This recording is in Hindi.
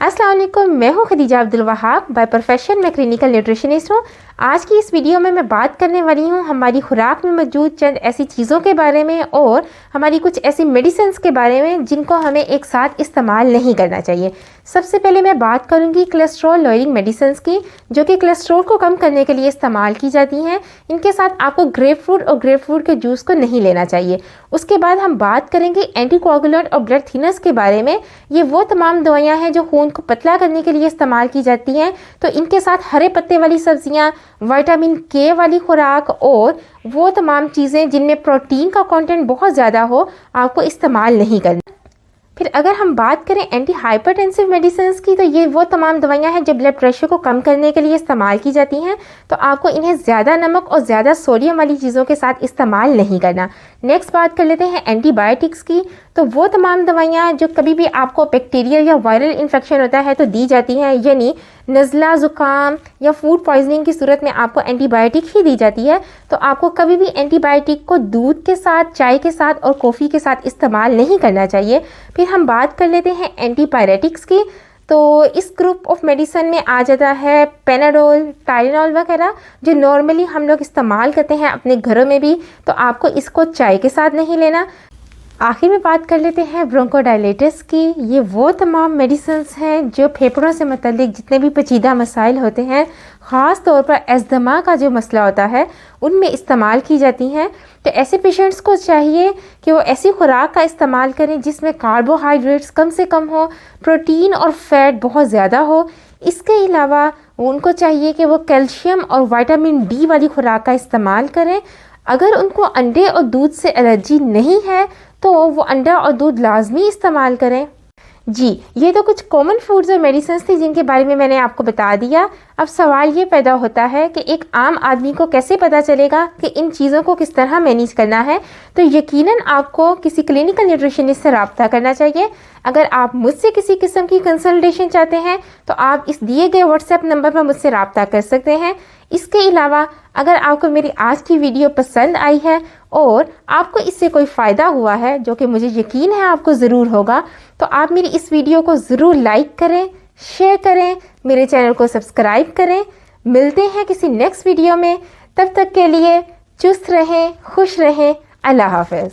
अस्सलाम वालेकुम, मैं हूं खदीजा अब्दुल वहाब। बाय प्रोफेशन मैं क्लिनिकल न्यूट्रिशनिस्ट हूं। आज की इस वीडियो में मैं बात करने वाली हूं हमारी खुराक में मौजूद चंद ऐसी चीज़ों के बारे में और हमारी कुछ ऐसी मेडिसिन्स के बारे में जिनको हमें एक साथ इस्तेमाल नहीं करना चाहिए। सबसे पहले मैं बात करूंगी कोलेस्ट्रॉल लॉयरिंग मेडिसिन्स की, जो कि कोलेस्ट्रॉल को कम करने के लिए इस्तेमाल की जाती हैं। इनके साथ आपको ग्रेप फ्रूट और ग्रेप फ्रूट के जूस को नहीं लेना चाहिए। उसके बाद हम बात करेंगे एंटीकोगुलेंट और ब्लड थिनर्स के बारे में। ये वो तमाम दवाइयाँ हैं जो खून को पतला करने के लिए इस्तेमाल की जाती हैं। तो इनके साथ हरे पत्ते वाली सब्जियां, विटामिन के वाली खुराक और वो तमाम चीज़ें जिनमें प्रोटीन का कंटेंट बहुत ज़्यादा हो, आपको इस्तेमाल नहीं करना। फिर अगर हम बात करें एंटी हाइपरटेंसिव मेडिसिन्स की, तो ये वो तमाम दवाइयाँ हैं जो ब्लड प्रेशर को कम करने के लिए इस्तेमाल की जाती हैं। तो आपको इन्हें ज़्यादा नमक और ज़्यादा सोडियम वाली चीज़ों के साथ इस्तेमाल नहीं करना। नेक्स्ट बात कर लेते हैं एंटीबायोटिक्स की। तो वो तमाम दवाइयाँ जो कभी भी आपको बैक्टीरियल या वायरल इन्फेक्शन होता है तो दी जाती हैं, यानी नज़ला, ज़ुकाम या फूड पॉइजनिंग की सूरत में आपको एंटीबायोटिक ही दी जाती है। तो आपको कभी भी एंटीबायोटिक को दूध के साथ, चाय के साथ और कॉफ़ी के साथ इस्तेमाल नहीं करना चाहिए। फिर हम बात कर लेते हैं एंटीपायरेटिक्स की। तो इस ग्रुप ऑफ मेडिसिन में आ जाता है पेनाडोल, टाइलेनॉल वगैरह, जो नॉर्मली हम लोग इस्तेमाल करते हैं अपने घरों में भी। तो आपको इसको चाय के साथ नहीं लेना। आखिर में बात कर लेते हैं ब्रोंकोडायलेटिस की। ये वो तमाम मेडिसिन्स हैं जो फेफड़ों से मुतल्लिक जितने भी पेचीदा मसाइल होते हैं, ख़ास तौर पर अस्थमा का जो मसला होता है, उनमें इस्तेमाल की जाती हैं। तो ऐसे पेशेंट्स को चाहिए कि वो ऐसी खुराक का इस्तेमाल करें जिसमें कार्बोहाइड्रेट्स कम से कम हो, प्रोटीन और फैट बहुत ज़्यादा हो। इसके अलावा उनको चाहिए कि वो कैल्शियम और विटामिन डी वाली खुराक का इस्तेमाल करें। अगर उनको अंडे और दूध से एलर्जी नहीं है तो वो अंडा और दूध लाजमी इस्तेमाल करें। जी, ये तो कुछ कॉमन फूड्स और मेडिसिन्स थी जिनके बारे में मैंने आपको बता दिया। अब सवाल ये पैदा होता है कि एक आम आदमी को कैसे पता चलेगा कि इन चीज़ों को किस तरह मैनेज करना है। तो यकीनन आपको किसी क्लिनिकल न्यूट्रिशनिस्ट से रब्ता करना चाहिए। अगर आप मुझसे किसी किस्म की कंसल्टेशन चाहते हैं तो आप इस दिए गए व्हाट्सएप नंबर पर मुझसे रब्ता कर सकते हैं। इसके अलावा अगर आपको मेरी आज की वीडियो पसंद आई है और आपको इससे कोई फ़ायदा हुआ है, जो कि मुझे यकीन है आपको ज़रूर होगा, तो आप मेरी इस वीडियो को ज़रूर लाइक करें, शेयर करें, मेरे चैनल को सब्सक्राइब करें। मिलते हैं किसी नेक्स्ट वीडियो में। तब तक के लिए चुस्त रहें, खुश रहें। अल्लाह हाफ़िज़।